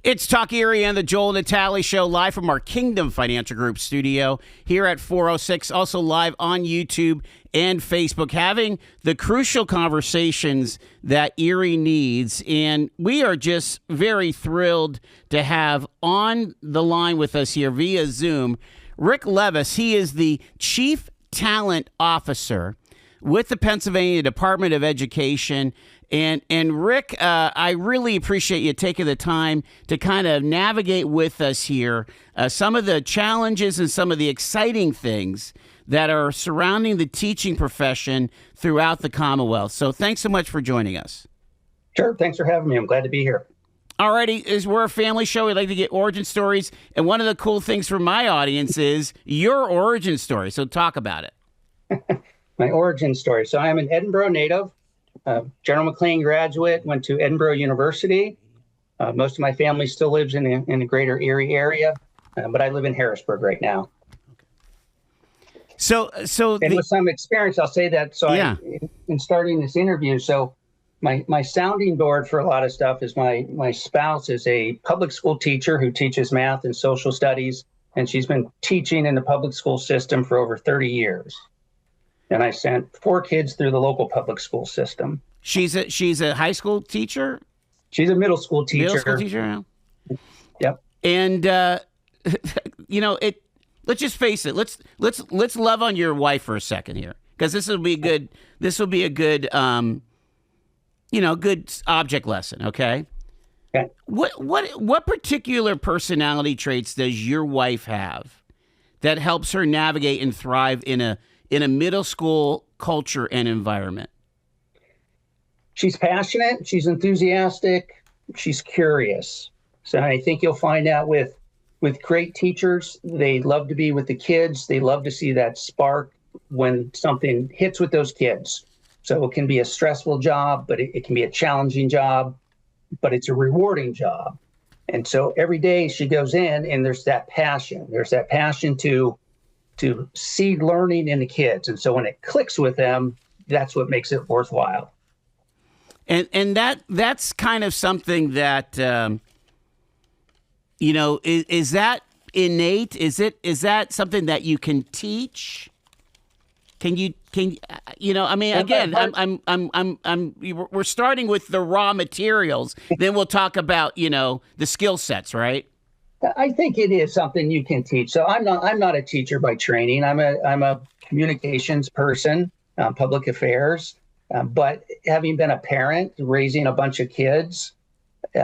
It's Talk Erie and the Joel Natale Show, live from our Kingdom Financial Group studio here at 406, also live on YouTube and Facebook, having the crucial conversations that Erie needs. And we are just very thrilled to have on the line with us here via Zoom, Rick Levis. He is the Chief Talent Officer with the Pennsylvania Department of Education. And Rick, I really appreciate you taking the time to kind of navigate with us here some of the challenges and some of the exciting things that are surrounding the teaching profession throughout the Commonwealth. So thanks so much for joining us. Sure. Thanks for having me. I'm glad to be here. Alrighty, we're a family show. We like to get origin stories. And one of the cool things for my audience is your origin story. So talk about it. My origin story. So I'm an Edinboro native. General McLean graduate, went to Edinboro University. Most of my family still lives in the greater Erie area, but I live in Harrisburg right now. So with some experience, I'll say that. So yeah. In starting this interview, so my sounding board for a lot of stuff is my spouse is a public school teacher who teaches math and social studies, and she's been teaching in the public school system for over 30 years. And I sent 4 kids through the local public school system. She's a high school teacher? She's a middle school teacher. Middle school teacher now? Yep. And let's just face it. Let's love on your wife for a second here, because this will be a good good object lesson, okay? Okay. What particular personality traits does your wife have that helps her navigate and thrive in a middle school culture and environment? She's passionate, she's enthusiastic, she's curious. So I think you'll find out with great teachers, they love to be with the kids. They love to see that spark when something hits with those kids. So it can be a stressful job, but it can be a challenging job, but it's a rewarding job. And so every day she goes in and there's that passion. There's that passion to see learning in the kids. And so when it clicks with them, that's what makes it worthwhile. And that's kind of something that, is that innate? Is that something that you can teach? Again, we're starting with the raw materials. Then we'll talk about, the skill sets, right? I think it is something you can teach. So I'm not a teacher by training. I'm a communications person, public affairs. But having been a parent, raising a bunch of kids,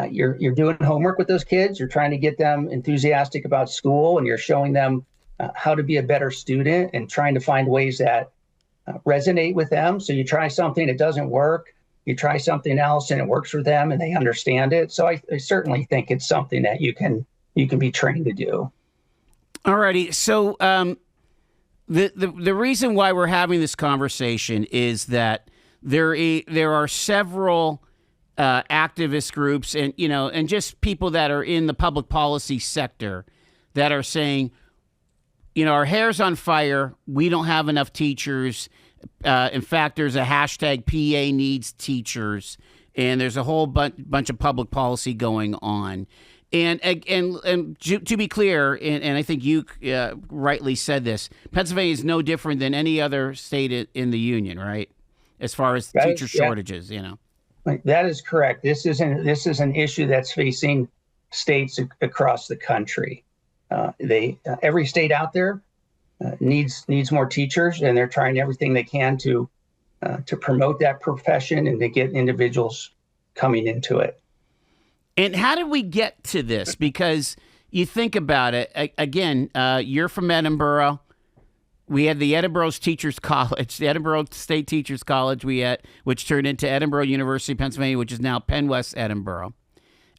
you're doing homework with those kids. You're trying to get them enthusiastic about school, and you're showing them how to be a better student and trying to find ways that resonate with them. So you try something, it doesn't work. You try something else, and it works for them, and they understand it. So I certainly think it's something that you can be trained to do. All righty. So the reason why we're having this conversation is that there are several activist groups and just people that are in the public policy sector that are saying, our hair's on fire. We don't have enough teachers. In fact, there's a hashtag PA needs teachers, and there's a whole bunch of public policy going on. And to be clear, and I think you rightly said this, Pennsylvania is no different than any other state in the union, right? As far as teacher shortages, That is correct. This is an issue that's facing states across the country. Every state out there needs more teachers, and they're trying everything they can to promote that profession and to get individuals coming into it. And how did we get to this? Because you think about it, again, you're from Edinboro. We had the Edinboro Teachers College, the Edinboro State Teachers College, which turned into Edinboro University, Pennsylvania, which is now Penn West Edinboro.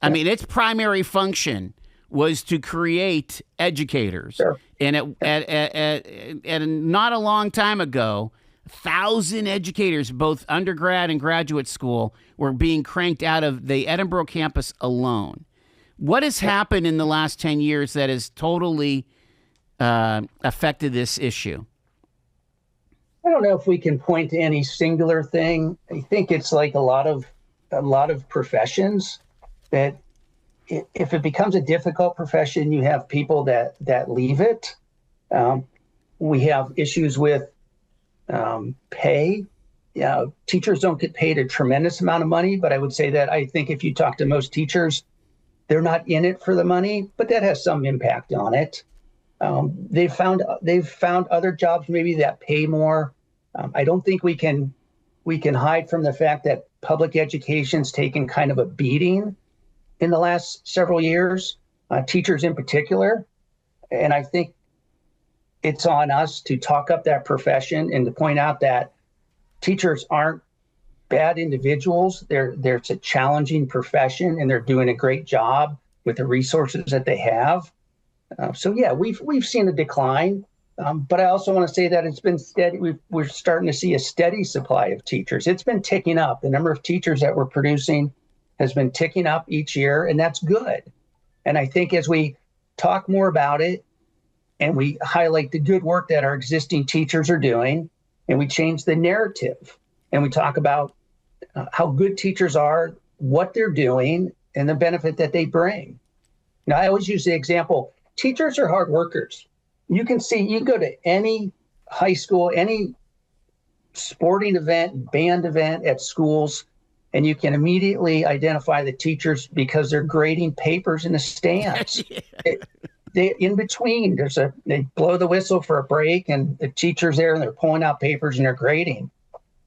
I mean, its primary function was to create educators. Sure. And at not a long time ago, 1,000 educators, both undergrad and graduate school, were being cranked out of the Edinboro campus alone. What has happened in the last 10 years that has totally affected this issue? I don't know if we can point to any singular thing. I think it's like a lot of professions that if it becomes a difficult profession, you have people that leave it. We have issues with pay. Teachers don't get paid a tremendous amount of money, but I would say that I think if you talk to most teachers, they're not in it for the money, but that has some impact on it. They've found other jobs maybe that pay more. I don't think we can hide from the fact that public education's taken kind of a beating in the last several years, teachers in particular. And I think it's on us to talk up that profession and to point out that teachers aren't bad individuals. It's a challenging profession, and they're doing a great job with the resources that they have. So yeah, we've seen a decline, but I also want to say that it's been steady. We're starting to see a steady supply of teachers. It's been ticking up. The number of teachers that we're producing has been ticking up each year, and that's good. And I think as we talk more about it and we highlight the good work that our existing teachers are doing, and we change the narrative and we talk about how good teachers are, what they're doing, and the benefit that they bring. Now, I always use the example, teachers are hard workers. You can go to any high school, any sporting event, band event at schools, and you can immediately identify the teachers because they're grading papers in the stands. They in between, they blow the whistle for a break, and the teacher's there, and they're pulling out papers and they're grading.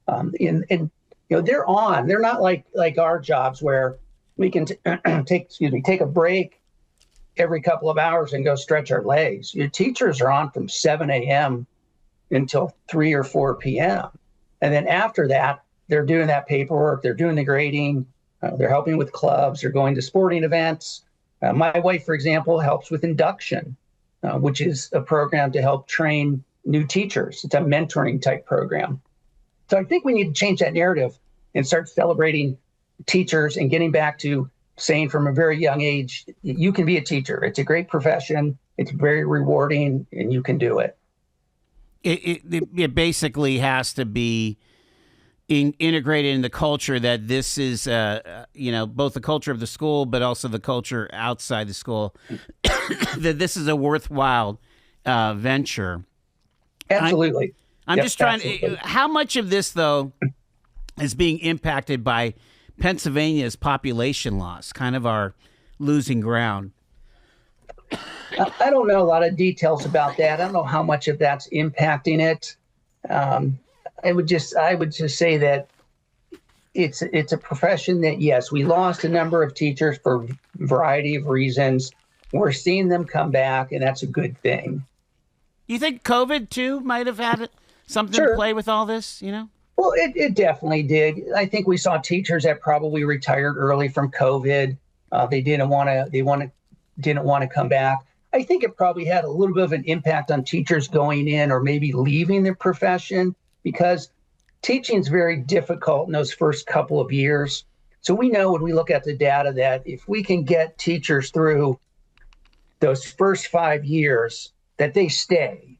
And they're on. They're not like our jobs where we can take a break every couple of hours and go stretch our legs. Your teachers are on from 7 a.m. until 3 or 4 p.m. And then after that, they're doing that paperwork, they're doing the grading, they're helping with clubs, they're going to sporting events. My wife, for example, helps with induction, which is a program to help train new teachers. It's a mentoring type program. So I think we need to change that narrative and start celebrating teachers and getting back to saying from a very young age, you can be a teacher. It's a great profession. It's very rewarding, and you can do it. It basically has to be integrated in the culture that this is, both the culture of the school, but also the culture outside the school, that this is a worthwhile venture. Absolutely. I'm just trying to, how much of this, though, is being impacted by Pennsylvania's population loss, kind of our losing ground? I don't know a lot of details about that. I don't know how much of that's impacting it. I would just say that it's a profession that, yes, we lost a number of teachers for a variety of reasons. We're seeing them come back, and that's a good thing. You think COVID, too, might have had something Sure. to play with all this, Well, it definitely did. I think we saw teachers that probably retired early from COVID. They didn't want to come back. I think it probably had a little bit of an impact on teachers going in or maybe leaving the profession, because teaching is very difficult in those first couple of years. So we know when we look at the data that if we can get teachers through those first 5 years, that they stay.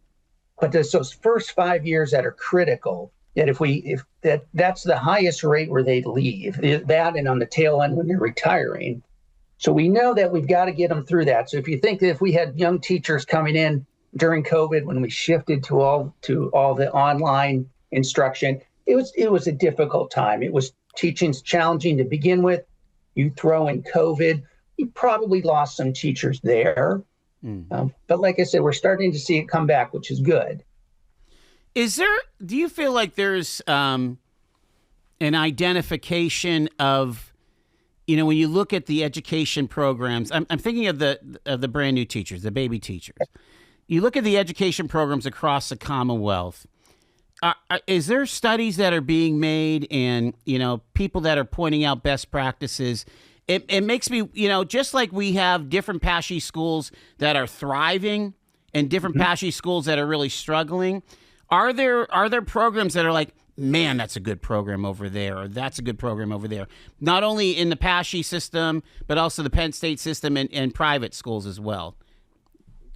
But there's those first 5 years that are critical. That that's the highest rate where they leave. That, and on the tail end when they're retiring. So we know that we've got to get them through that. So if you think that if we had young teachers coming in during COVID, when we shifted to all the online instruction, it was a difficult time. Teaching's challenging to begin with. You throw in COVID, you probably lost some teachers there. But like I said, we're starting to see it come back, which is good. Do you feel like there's an identification of, when you look at the education programs, I'm thinking of the brand new teachers, the baby teachers. You look at the education programs across the Commonwealth. Is there studies that are being made and, people that are pointing out best practices? It makes me, just like we have different PASHE schools that are thriving and different PASHE schools that are really struggling. Are there programs that are like, man, that's a good program over there, or that's a good program over there? Not only in the PASHE system, but also the Penn State system and private schools as well.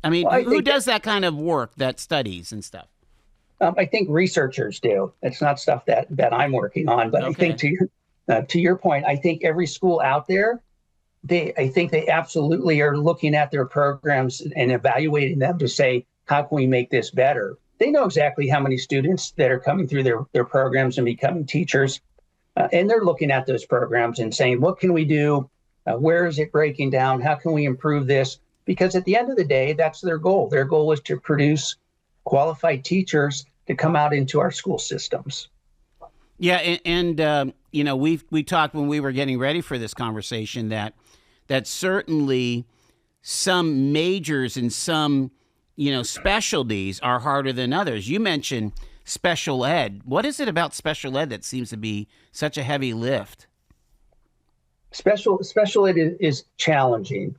I mean, who does that kind of work, that studies and stuff? I think researchers do. It's not stuff that I'm working on, but okay. I think to your point, I think every school out there I think they absolutely are looking at their programs and evaluating them to say, how can we make this better? They know exactly how many students that are coming through their programs and becoming teachers. And they're looking at those programs and saying, what can we do? Where is it breaking down? How can we improve this? Because at the end of the day, that's their goal. Their goal is to produce qualified teachers to come out into our school systems. Yeah, and you know, we talked when we were getting ready for this conversation that certainly some majors and some, you know, specialties are harder than others. You mentioned special ed. What is it about special ed that seems to be such a heavy lift? Special ed is challenging.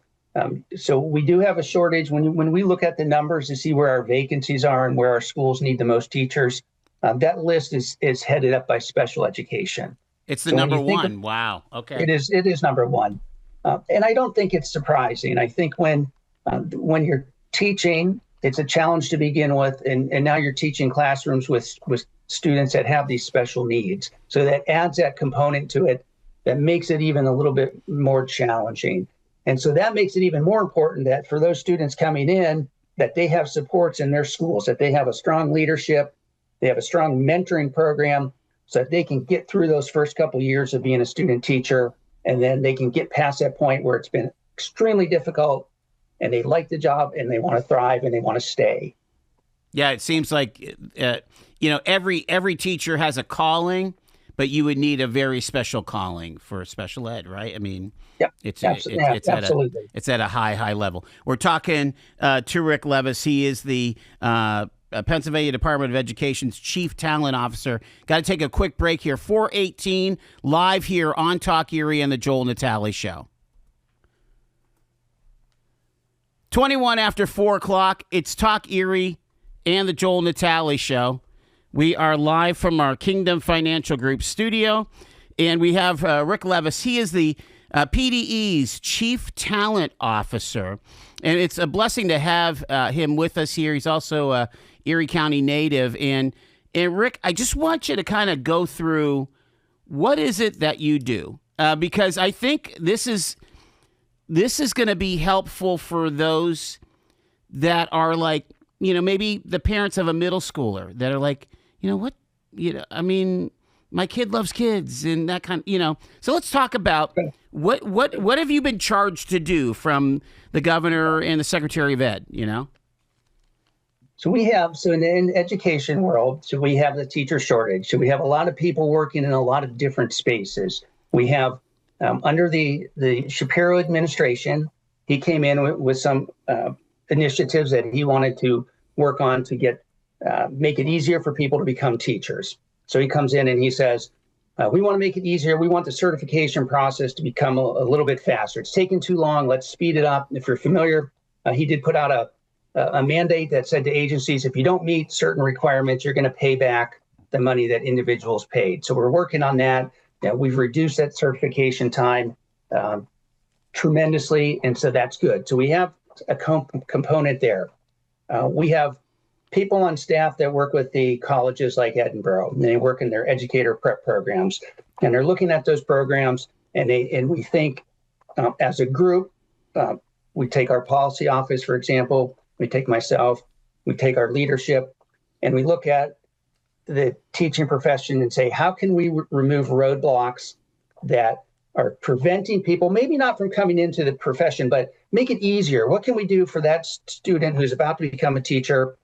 So we do have a shortage. When we look at the numbers to see where our vacancies are and where our schools need the most teachers, that list is headed up by special education. It's the number one. Wow. Okay. It is number one. And I don't think it's surprising. I think when you're teaching, it's a challenge to begin with, and now you're teaching classrooms with students that have these special needs. So that adds that component to it that makes it even a little bit more challenging. And so that makes it even more important that for those students coming in, that they have supports in their schools, that they have a strong leadership, they have a strong mentoring program, so that they can get through those first couple of years of being a student teacher, and then they can get past that point where it's been extremely difficult and they like the job and they want to thrive and they want to stay. Yeah, it seems like, you know, every teacher has a calling, but you would need a very special calling for special ed, right? I mean, yeah, it's absolutely. It's at a high level. We're talking to Rick Levis. He is the Pennsylvania Department of Education's Chief Talent Officer. Got to take a quick break here. 4:18 live here on Talk Erie and the Joel Natale Show. 21 after 4 o'clock. It's Talk Erie and the Joel Natale Show. We are live from our Kingdom Financial Group studio, and we have Rick Levis. He is the PDE's Chief Talent Officer, and it's a blessing to have him with us here. He's also a Erie County native, and Rick, I just want you to kind of go through what is it that you do, because I think this is going to be helpful for those that are like, you know, maybe the parents of a middle schooler that are like, you know what, you know, I mean, my kid loves kids and that kind of, you know. So let's talk about what have you been charged to do from the governor and the Secretary of Ed, you know? So in the education world, so we have the teacher shortage. So we have a lot of people working in a lot of different spaces. We have under the Shapiro administration, he came in with some initiatives that he wanted to work on to make it easier for people to become teachers. So he comes in and he says, we want to make it easier. We want the certification process to become a little bit faster. It's taking too long. Let's speed it up. If you're familiar, he did put out a mandate that said to agencies, if you don't meet certain requirements, you're going to pay back the money that individuals paid. So we're working on that. We've reduced that certification time tremendously, and so that's good. So we have a component there. We have people on staff that work with the colleges like Edinboro, and they work in their educator prep programs, and they're looking at those programs, and we think as a group, we take our policy office, for example, we take myself, we take our leadership, and we look at the teaching profession and say, how can we remove roadblocks that are preventing people, maybe not from coming into the profession, but make it easier? What can we do for that student who's about to become a teacher?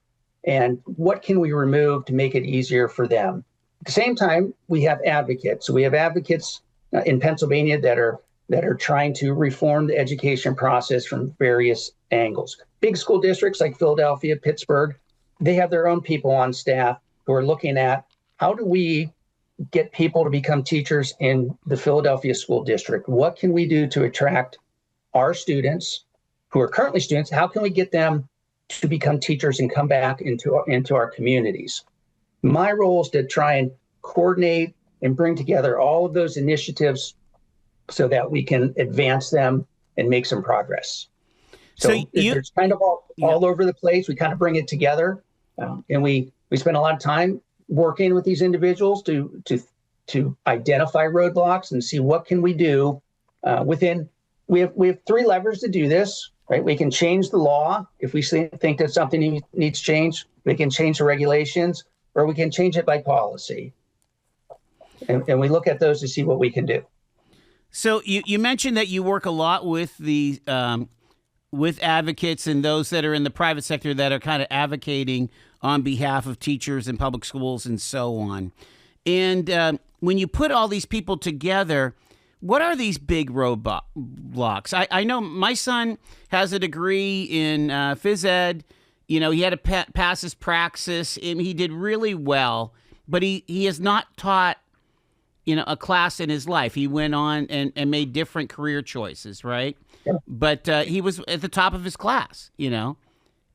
And what can we remove to make it easier for them? At the same time, we have advocates. So we have advocates in Pennsylvania that are trying to reform the education process from various angles. Big school districts like Philadelphia, Pittsburgh, they have their own people on staff who are looking at how do we get people to become teachers in the Philadelphia school district? What can we do to attract our students who are currently students? How can we get them to become teachers and come back into our communities? My role is to try and coordinate and bring together all of those initiatives so that we can advance them and make some progress. So it's kind of all over the place. We kind of bring it together, and we spend a lot of time working with these individuals to identify roadblocks and see what can we do within we have three levers to do this, right? We can change the law if we think that something needs change. We can change the regulations, or we can change it by policy. And we look at those to see what we can do. So you mentioned that you work a lot with the with advocates and those that are in the private sector that are kind of advocating on behalf of teachers and public schools and so on. And when you put all these people together, what are these big roadblocks? I know my son has a degree in phys ed. You know, he had to pass his praxis, and he did really well, but he has not taught, you know, a class in his life. He went on and made different career choices, right? Yeah. But he was at the top of his class, you know,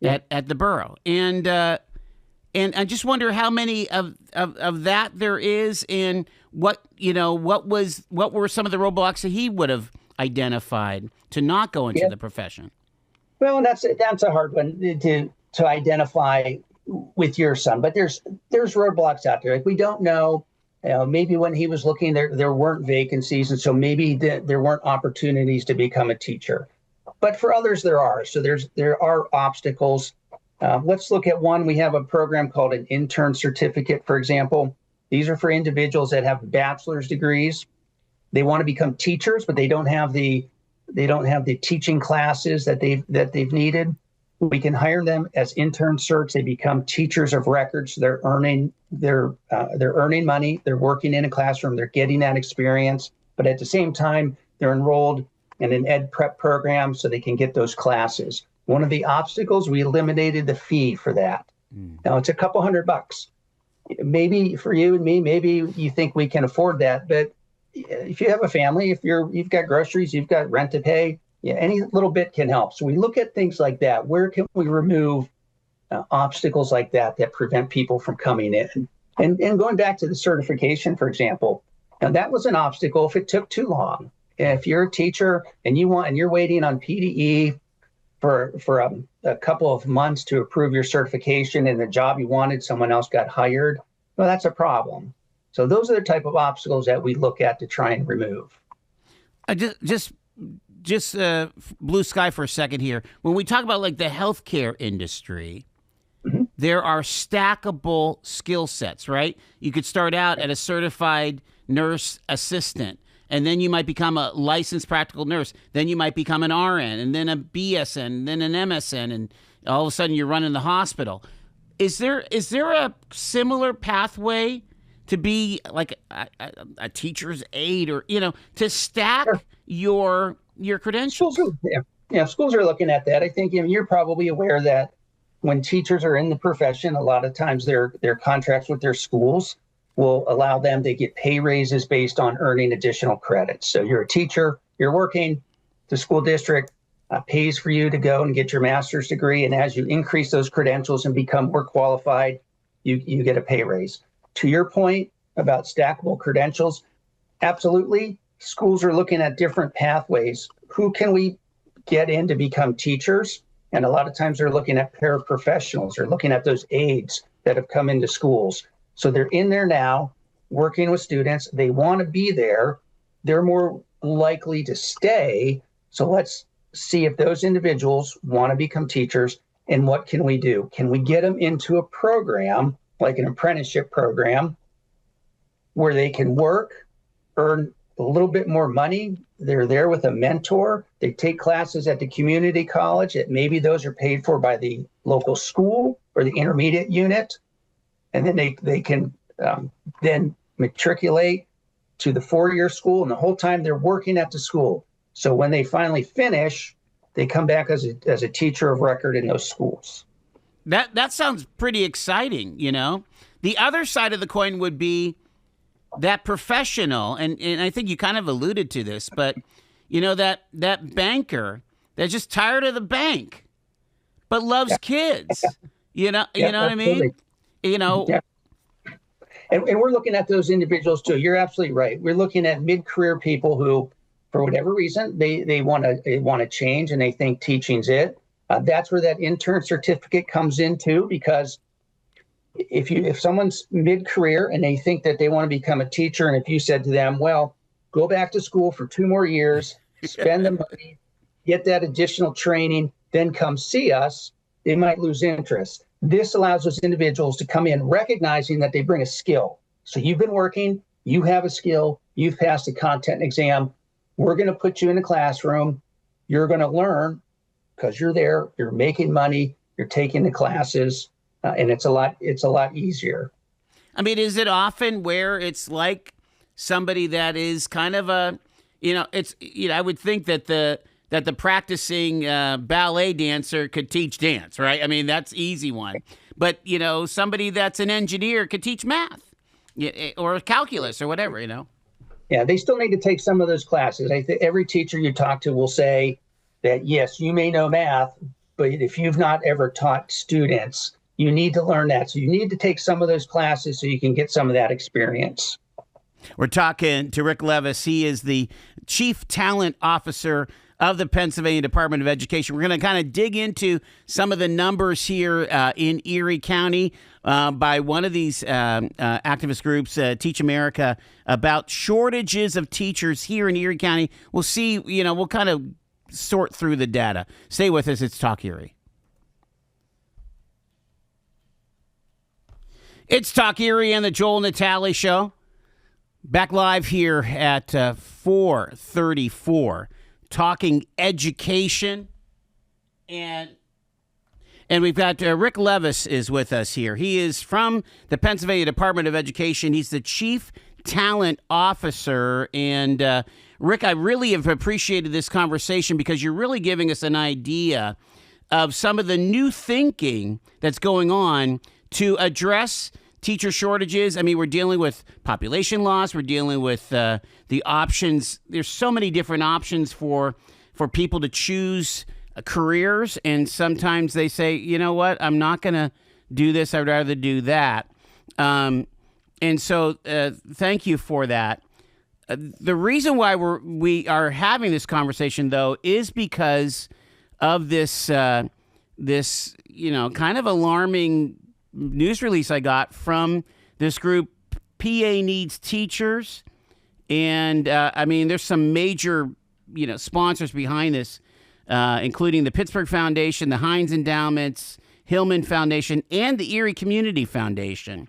at the borough. And I just wonder how many of that there is, and what were some of the roadblocks that he would have identified to not go into the profession? Well, that's a hard one to identify with your son, but there's roadblocks out there. Like, we don't know. Maybe when he was looking, there weren't vacancies, and so maybe there weren't opportunities to become a teacher. But for others, there are. So there are obstacles. Let's look at one. We have a program called an intern certificate, for example. These are for individuals that have bachelor's degrees. They want to become teachers, but they don't have the teaching classes that they've needed. We can hire them as intern certs. They become teachers of record. So they're earning money. They're working in a classroom. They're getting that experience. But at the same time, they're enrolled in an ed prep program so they can get those classes. One of the obstacles, we eliminated the fee for that. Now it's a couple $100. Maybe for you and me, maybe you think we can afford that. But if you have a family, if you've got groceries, you've got rent to pay, any little bit can help. So we look at things like that. Where can we remove obstacles like that prevent people from coming in? And going back to the certification, for example, now that was an obstacle if it took too long. If you're a teacher and you're waiting on PDE for a couple of months to approve your certification, and the job you wanted, someone else got hired, well, that's a problem. So those are the type of obstacles that we look at to try and remove. Just blue sky for a second here. When we talk about like the healthcare industry, there are stackable skill sets, right? You could start out at a certified nurse assistant, and then you might become a licensed practical nurse. Then you might become an RN, and then a BSN, and then an MSN, and all of a sudden you're running the hospital. Is there a similar pathway to be like a teacher's aide, or to stack your credentials? Schools are looking at that. I think you're probably aware that when teachers are in the profession, a lot of times their contracts with their schools will allow them to get pay raises based on earning additional credits. So you're a teacher, you're working, the school district pays for you to go and get your master's degree. And as you increase those credentials and become more qualified, you get a pay raise. To your point about stackable credentials, absolutely. Schools are looking at different pathways. Who can we get in to become teachers? And a lot of times they're looking at paraprofessionals. They're looking at those aides that have come into schools. So they're in there now working with students. They want to be there. They're more likely to stay. So let's see if those individuals want to become teachers, and what can we do? Can we get them into a program like an apprenticeship program where they can work, earn a little bit more money? They're there with a mentor. They take classes at the community college that maybe those are paid for by the local school or the intermediate unit. And then they can then matriculate to the 4-year school, and the whole time they're working at the school. So when they finally finish, they come back as a teacher of record in those schools. That sounds pretty exciting, The other side of the coin would be that professional, and I think you kind of alluded to this, but that banker that's just tired of the bank, but loves kids. You know what I mean? Yeah. And we're looking at those individuals too. You're absolutely right. We're looking at mid-career people who, for whatever reason, they want to change, and they think teaching's it. That's where that intern certificate comes in too, because if someone's mid-career and they think that they want to become a teacher, and if you said to them, well, go back to school for 2 more years, spend the money, get that additional training, then come see us, they might lose interest. This allows those individuals to come in recognizing that they bring a skill. So you've been working, you have a skill, you've passed a content exam. We're going to put you in a classroom. You're going to learn because you're there, you're making money, you're taking the classes, and it's a lot easier. I mean, is it often where it's like somebody that is kind of a, I would think that the practicing ballet dancer could teach dance, right? I mean, that's easy one. But, somebody that's an engineer could teach math or calculus or whatever, Yeah, they still need to take some of those classes. I think every teacher you talk to will say that, yes, you may know math, but if you've not ever taught students, you need to learn that. So you need to take some of those classes so you can get some of that experience. We're talking to Rick Levis. He is the Chief Talent Officer of the Pennsylvania Department of Education. We're going to kind of dig into some of the numbers here in Erie County by one of these activist groups, Teach America, about shortages of teachers here in Erie County. We'll see, we'll kind of sort through the data. Stay with us. It's Talk Erie. It's Talk Erie and the Joel Natale Show. Back live here at 4:34, talking education. And we've got Rick Levis is with us here. He is from the Pennsylvania Department of Education. He's the Chief Talent Officer. And Rick, I really have appreciated this conversation because you're really giving us an idea of some of the new thinking that's going on to address teacher shortages. I mean, we're dealing with population loss. We're dealing with the options. There's so many different options for people to choose careers. And sometimes they say, you know what, I'm not going to do this. I'd rather do that. And so thank you for that. The reason why we are having this conversation, though, is because of this kind of alarming news release I got from this group, PA Needs Teachers. And there's some major, sponsors behind this, including the Pittsburgh Foundation, the Heinz Endowments, Hillman Foundation, and the Erie Community Foundation.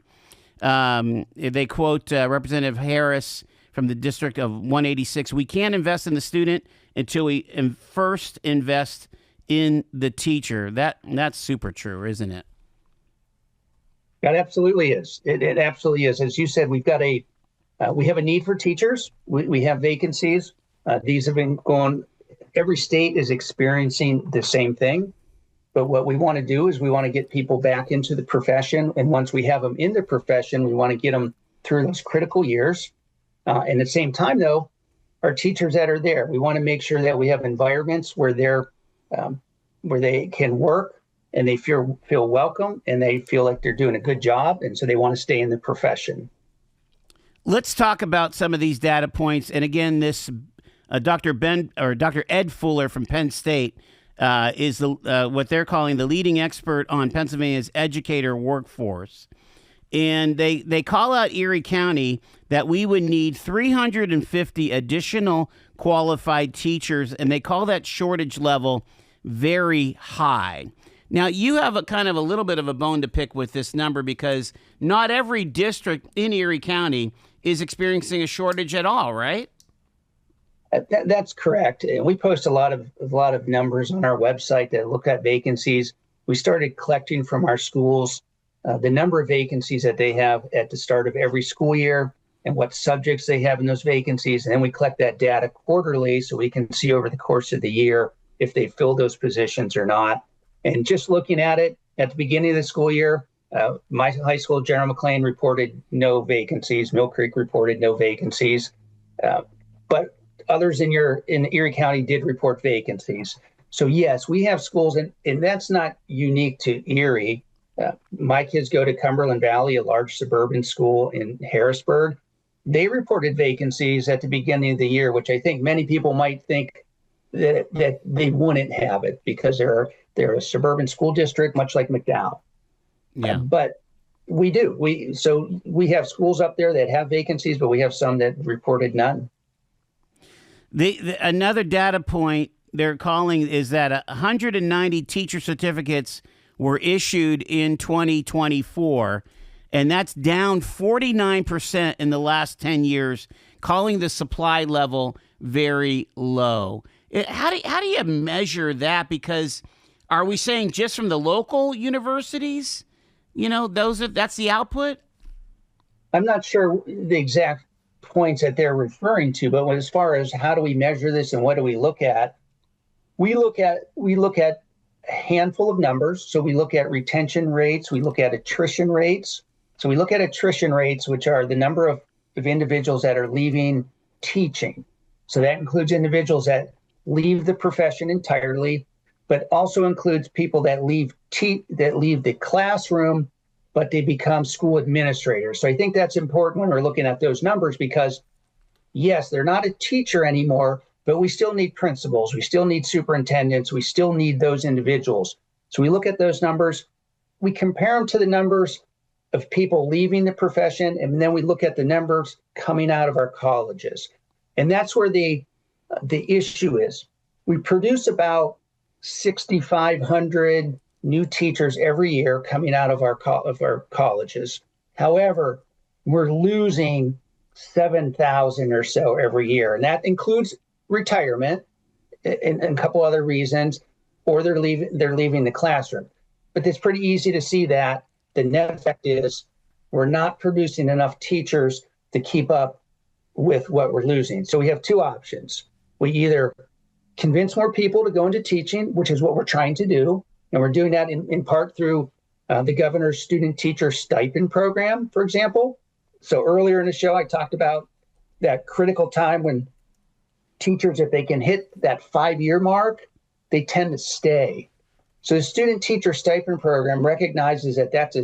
They quote Representative Harris from the District of 186, "We can't invest in the student until we first invest in the teacher." That's super true, isn't it? That absolutely is. It absolutely is. As you said, we have a need for teachers. We have vacancies. These have been going. Every state is experiencing the same thing. But what we want to do is we want to get people back into the profession. And once we have them in the profession, we want to get them through those critical years. And at the same time, though, our teachers that are there, we want to make sure that we have environments where they can work and they feel welcome and they feel like they're doing a good job. And so they want to stay in the profession. Let's talk about some of these data points. And again, this Dr. Ed Fuller from Penn State is what they're calling the leading expert on Pennsylvania's educator workforce. And they call out Erie County that we would need 350 additional qualified teachers, and they call that shortage level very high. Now, you have a little bit of a bone to pick with this number because not every district in Erie County is experiencing a shortage at all, right? That's correct. And we post a lot of numbers on our website that look at vacancies. We started collecting from our schools the number of vacancies that they have at the start of every school year and what subjects they have in those vacancies. And then we collect that data quarterly so we can see over the course of the year if they fill those positions or not. And just looking at it at the beginning of the school year, my high school, General McLean, reported no vacancies. Mill Creek reported no vacancies. But others in Erie County did report vacancies. So yes, we have schools, and that's not unique to Erie. My kids go to Cumberland Valley, a large suburban school in Harrisburg. They reported vacancies at the beginning of the year, which I think many people might think that they wouldn't have it because they're a suburban school district, much like McDowell. Yeah. But we do. We have schools up there that have vacancies, but we have some that reported none. Another data point they're calling is that 190 teacher certificates were issued in 2024, and that's down 49% in the last 10 years, calling the supply level very low. How do you measure that? Because are we saying just from the local universities, that's the output? I'm not sure the exact points that they're referring to, but as far as how do we measure this and what do we look at, we look at a handful of numbers. So we look at retention rates, we look at attrition rates. So we look at attrition rates, which are the number of individuals that are leaving teaching. So that includes individuals that leave the profession entirely, but also includes people that leave the classroom, but they become school administrators. So I think that's important when we're looking at those numbers, because yes, they're not a teacher anymore, but we still need principals, we still need superintendents, we still need those individuals. So we look at those numbers, we compare them to the numbers of people leaving the profession, and then we look at the numbers coming out of our colleges. And that's where the issue is. We produce about 6,500 new teachers every year coming out of our colleges. However, we're losing 7,000 or so every year, and that includes retirement and a couple other reasons, or they're leaving the classroom. But it's pretty easy to see that the net effect is we're not producing enough teachers to keep up with what we're losing. So we have two options. We either convince more people to go into teaching, which is what we're trying to do, and we're doing that in part through the governor's student teacher stipend program, for example. So earlier in the show, I talked about that critical time when teachers, if they can hit that 5-year mark, they tend to stay. So the student teacher stipend program recognizes that that's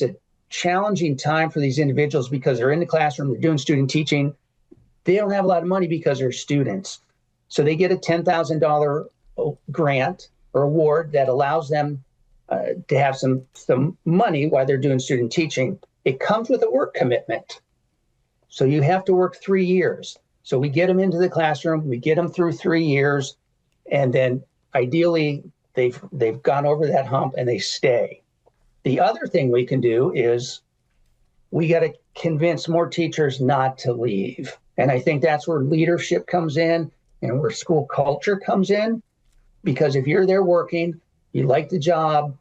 a challenging time for these individuals because they're in the classroom, they're doing student teaching. They don't have a lot of money because they're students. So they get a $10,000 grant or award that allows them to have some money while they're doing student teaching. It comes with a work commitment. So you have to work 3 years. So we get them into the classroom, we get them through 3 years, and then ideally they've gone over that hump and they stay. The other thing we can do is we got to convince more teachers not to leave. And I think that's where leadership comes in and where school culture comes in. Because if you're there working, you like the job,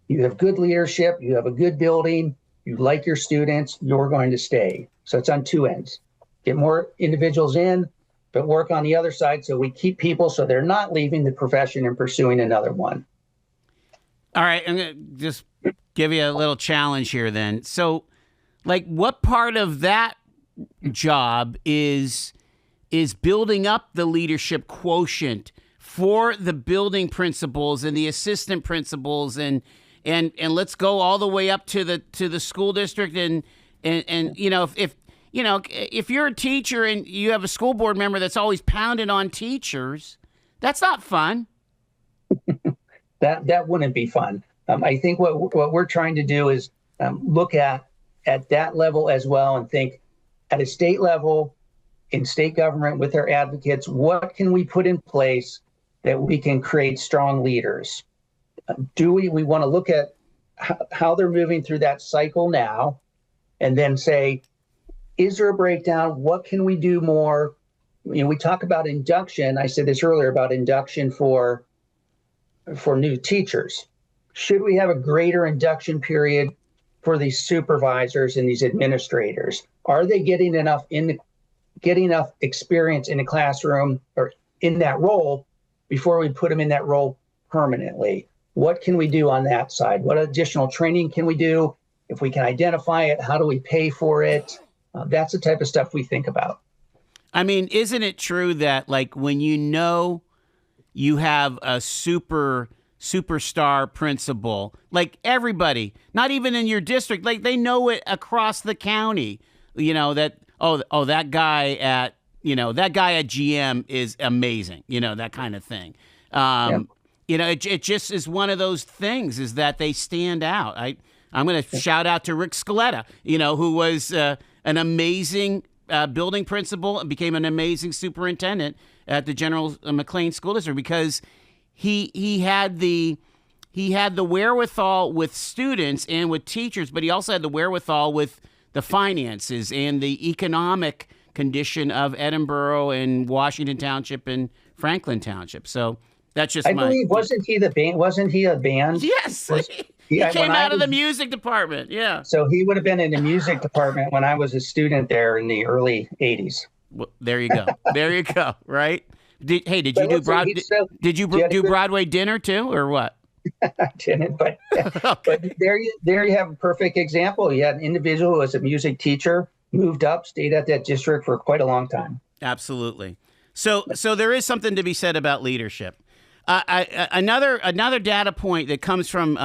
you have good leadership, you have a good building, you like your students, you're going to stay. So it's on two ends. Get more individuals in, but work on the other side so we keep people so they're not leaving the profession and pursuing another one. All right, I'm going to just give you a little challenge here then. So, what part of that job is building up the leadership quotient for the building principals and the assistant principals and let's go all the way up to the school district and if you're a teacher and you have a school board member that's always pounding on teachers, that's not fun. That wouldn't be fun. I think what we're trying to do is look at that level as well and think at a state level, in state government with our advocates, what can we put in place that we can create strong leaders? We want to look at how they're moving through that cycle now and then say, is there a breakdown? What can we do more? We talk about induction. I said this earlier about induction for new teachers. Should we have a greater induction period for these supervisors and these administrators? Are they getting enough experience in the classroom or in that role before we put them in that role permanently? What can we do on that side? What additional training can we do? If we can identify it, how do we pay for it? That's the type of stuff we think about. I mean, isn't it true that when you have a superstar principal, everybody, not even in your district, they know it across the county, that that guy at GM is amazing, that kind of thing. It just is one of those things is that they stand out. I'm going to shout out to Rick Scaletta, who was an amazing building principal and became an amazing superintendent at the General McLean School District because he had the wherewithal with students and with teachers, but he also had the wherewithal with the finances and the economic condition of Edinburgh and Washington Township and Franklin Township. So that's just I believe, wasn't he a band? Yes. He Yeah, came out of the music department. Yeah. So he would have been in the music department when I was a student there in the early 80s. Well, there you go. There you go. Right. Did you do Broadway dinner too, or what? I didn't, but Okay. but there you have a perfect example. You had an individual who was a music teacher, moved up, stayed at that district for quite a long time. Absolutely. So there is something to be said about leadership. Another data point that comes from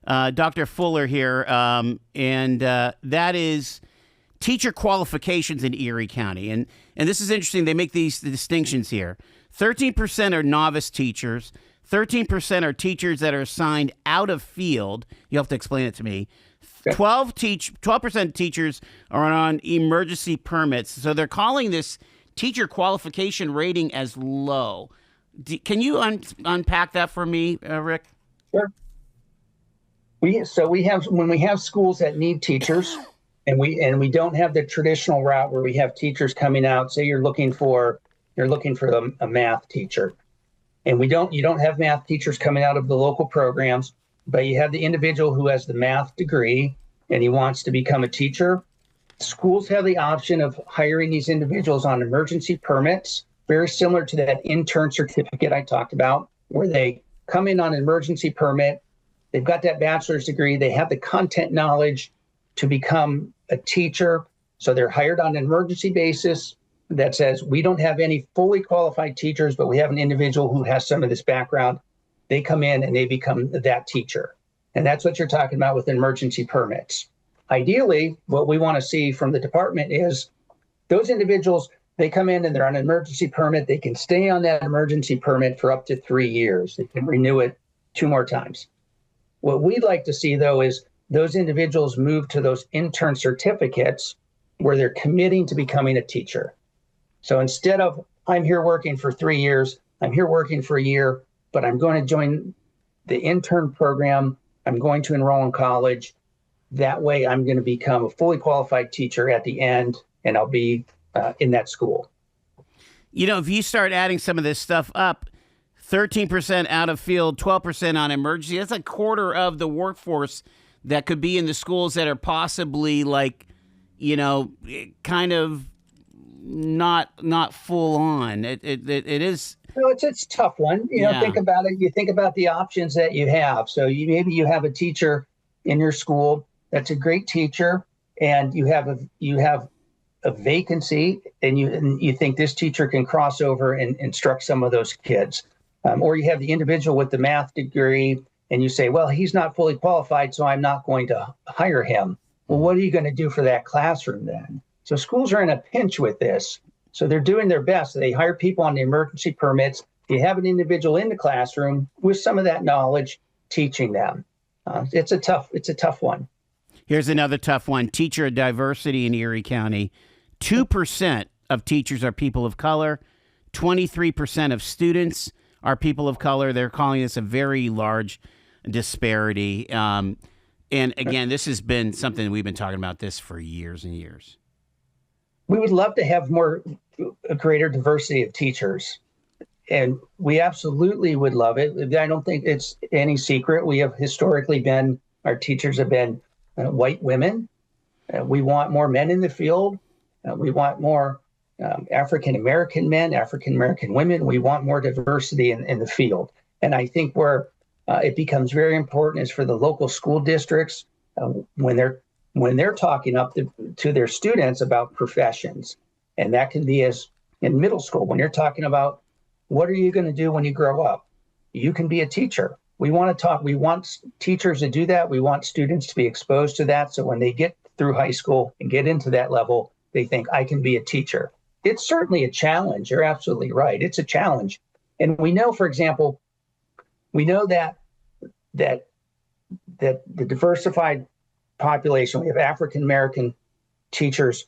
Dr. Fuller here, and that is teacher qualifications in Erie County. And this is interesting. They make these distinctions here. 13% are novice teachers. 13% are teachers that are assigned out of field. You'll have to explain it to me. 12% of teachers are on emergency permits. So they're calling this teacher qualification rating as low. Can you unpack that for me, Rick? Sure. When we have schools that need teachers, and we don't have the traditional route where we have teachers coming out. Say you're looking for a math teacher, and you don't have math teachers coming out of the local programs, but you have the individual who has the math degree and he wants to become a teacher. Schools have the option of hiring these individuals on emergency permits, very similar to that intern certificate I talked about, where they come in on an emergency permit. They've got that bachelor's degree. They have the content knowledge to become a teacher. So they're hired on an emergency basis that says, we don't have any fully qualified teachers, but we have an individual who has some of this background. They come in and they become that teacher. And that's what you're talking about with emergency permits. Ideally, what we want to see from the department is those individuals, they come in and they're on an emergency permit. They can stay on that emergency permit for up to 3 years. They can renew it 2 more times. What we'd like to see, though, is those individuals move to those intern certificates where they're committing to becoming a teacher. So instead of, I'm here working for 3 years, I'm here working for a year, but I'm going to join the intern program, I'm going to enroll in college. That way I'm going to become a fully qualified teacher at the end, and I'll be in that school. You know, if you start adding some of this stuff up, 13% out of field, 12% on emergency, that's a quarter of the workforce that could be in the schools that are possibly like, you know, kind of not full on. It is. Well, it's a tough one. You know, think about it. You think about the options that you have. So maybe you have a teacher in your school that's a great teacher, and you have a vacancy, and you think this teacher can cross over and instruct some of those kids. Or you have the individual with the math degree, and you say, well, he's not fully qualified, so I'm not going to hire him. Well, what are you going to do for that classroom then? So schools are in a pinch with this. So they're doing their best. They hire people on the emergency permits. You have an individual in the classroom with some of that knowledge teaching them. It's a tough one. Here's another tough one. Teacher diversity in Erie County. 2% of teachers are people of color. 23% of students are people of color. They're calling this a very large disparity. And again, this has been something we've been talking about this for years and years. We would love to have a greater diversity of teachers, and we absolutely would love it. I don't think it's any secret. We have historically our teachers have been white women. We want more men in the field. We want more African-American men, African-American women. We want more diversity in the field. And I think where it becomes very important is for the local school districts when they're talking up to their students about professions. And that can be as in middle school, when you're talking about what are you going to do when you grow up? You can be a teacher. We want teachers to do that. We want students to be exposed to that. So when they get through high school and get into that level, they think I can be a teacher. It's certainly a challenge. You're absolutely right. It's a challenge. And we know, for example, that the diversified population, we have African-American teachers,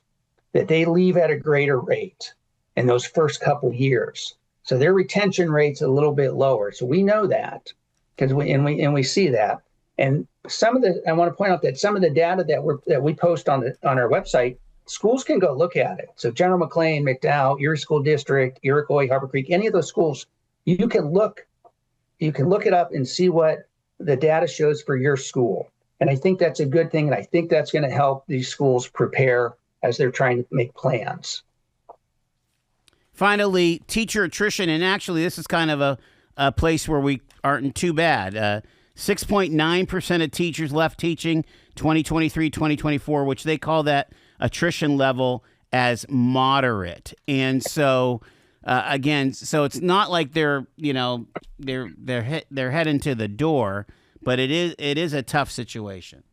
that they leave at a greater rate in those first couple years. So their retention rate's a little bit lower. So we know that because we see that. And I want to point out that some of the data that we post on our website, schools can go look at it. So General McLean, McDowell, Erie School District, Iroquois, Harbor Creek, any of those schools, you can look it up and see what the data shows for your school. And I think that's a good thing. And I think that's going to help these schools prepare as they're trying to make plans. Finally, teacher attrition. And actually, this is kind of a place where we aren't too bad. 6.9% of teachers left teaching 2023, 2024, which they call that attrition level as moderate. And so, again, so it's not like they're heading to the door, but it is a tough situation.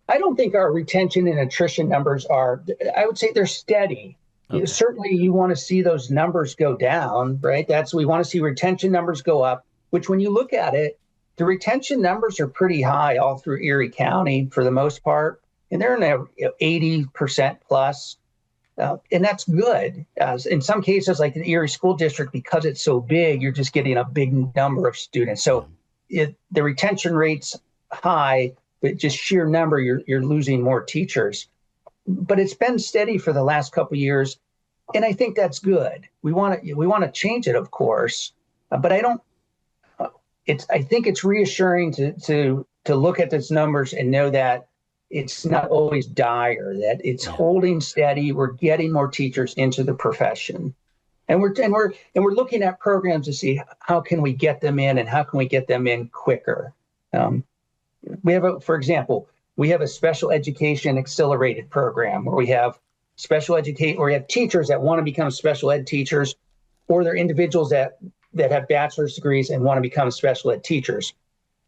I don't think our retention and attrition numbers are, I would say they're steady. Okay. Certainly you want to see those numbers go down, right? We want to see retention numbers go up, which when you look at it, the retention numbers are pretty high all through Erie County for the most part. And they're in 80% plus. And that's good. In some cases, like the Erie School District, because it's so big, you're just getting a big number of students. So the retention rate's high, but just sheer number, you're losing more teachers. But it's been steady for the last couple of years, and I think that's good. We want to change it, of course, but I don't. I think it's reassuring to look at these numbers and know that it's not always dire, that it's holding steady. We're getting more teachers into the profession, and we're looking at programs to see how can we get them in and how can we get them in quicker. For example, we have a special education accelerated program where we have we have teachers that want to become special ed teachers, or they're individuals that have bachelor's degrees and want to become special ed teachers.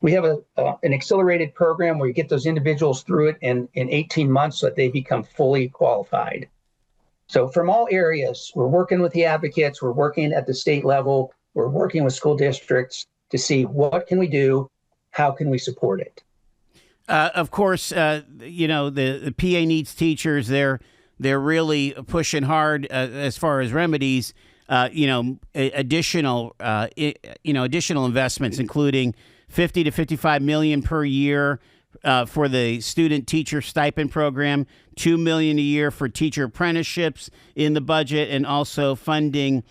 We have an accelerated program where you get those individuals through it in 18 months so that they become fully qualified. So from all areas, we're working with the advocates, we're working at the state level, we're working with school districts to see what can we do, how can we support it. Of course, the PA needs teachers. They're really pushing hard as far as remedies. Additional investments, including $50 to $55 million per year for the student teacher stipend program, $2 million a year for teacher apprenticeships in the budget, and also funding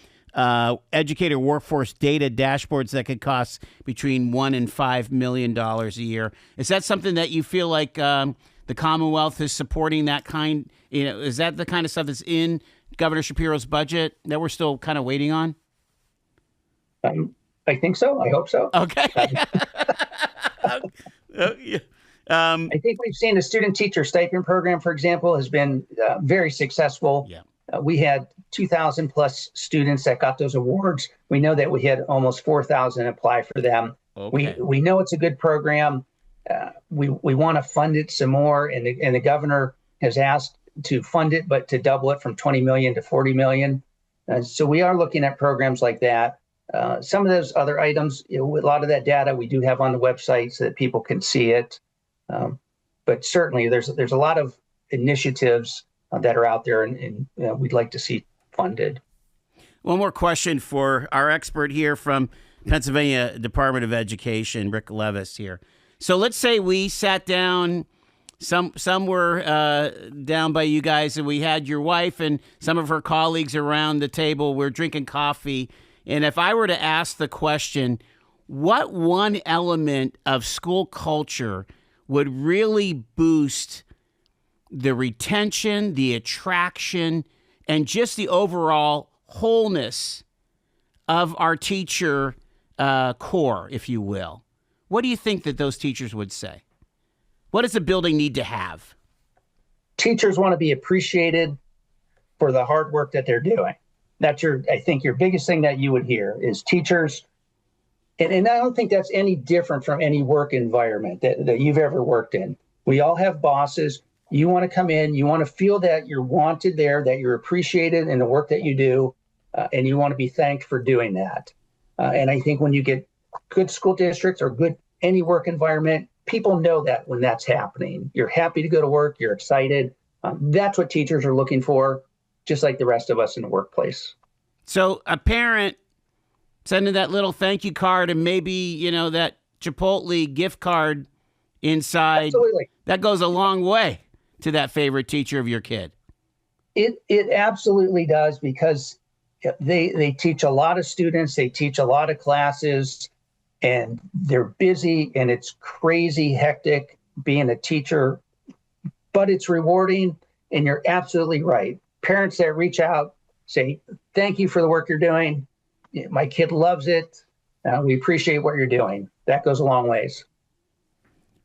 educator workforce data dashboards that could cost between $1 and $5 million a year. Is that something that you feel like the Commonwealth is supporting? That kind, is that the kind of stuff that's in Governor Shapiro's budget that we're still kind of waiting on? I think so. I hope so. Okay. I think we've seen the student teacher stipend program, for example, has been very successful. Yeah. We had 2,000 plus students that got those awards. We know that we had almost 4,000 apply for them. Okay. We know it's a good program. We want to fund it some more, and the governor has asked to fund it, but to double it from 20 million to 40 million. So we are looking at programs like that. Some of those other items, a lot of that data we do have on the website so that people can see it. But certainly there's a lot of initiatives that are out there, and we'd like to see funded. One more question for our expert here from Pennsylvania Department of Education, Rick Levis here. So let's say we sat down, some were down by you guys, and we had your wife and some of her colleagues around the table. We're drinking coffee. And if I were to ask the question, what one element of school culture would really boost the retention, the attraction, and just the overall wholeness of our teacher core, if you will, what do you think that those teachers would say? What does the building need to have? Teachers want to be appreciated for the hard work that they're doing. That's I think your biggest thing that you would hear is teachers. And I don't think that's any different from any work environment that you've ever worked in. We all have bosses. You want to come in, you want to feel that you're wanted there, that you're appreciated in the work that you do, and you want to be thanked for doing that. And I think when you get good school districts or good any work environment, people know that when that's happening. You're happy to go to work, you're excited. That's what teachers are looking for. just like the rest of us in the workplace. So a parent sending that little thank you card and maybe, that Chipotle gift card inside, Absolutely. that goes a long way to that favorite teacher of your kid. It absolutely does, because they teach a lot of students, they teach a lot of classes, and they're busy, and it's crazy hectic being a teacher, but it's rewarding. And you're absolutely right. Parents that reach out say, thank you for the work you're doing. My kid loves it. We appreciate what you're doing. That goes a long ways.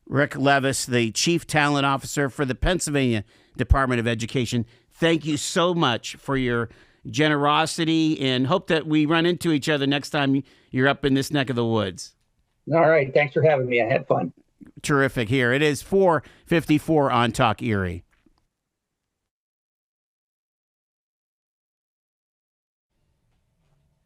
Rick Levis, the Chief Talent Officer for the Pennsylvania Department of Education, thank you so much for your generosity, and hope that we run into each other next time you're up in this neck of the woods. All right. Thanks for having me. I had fun. Terrific. Here it is, 4:54 on Talk Erie.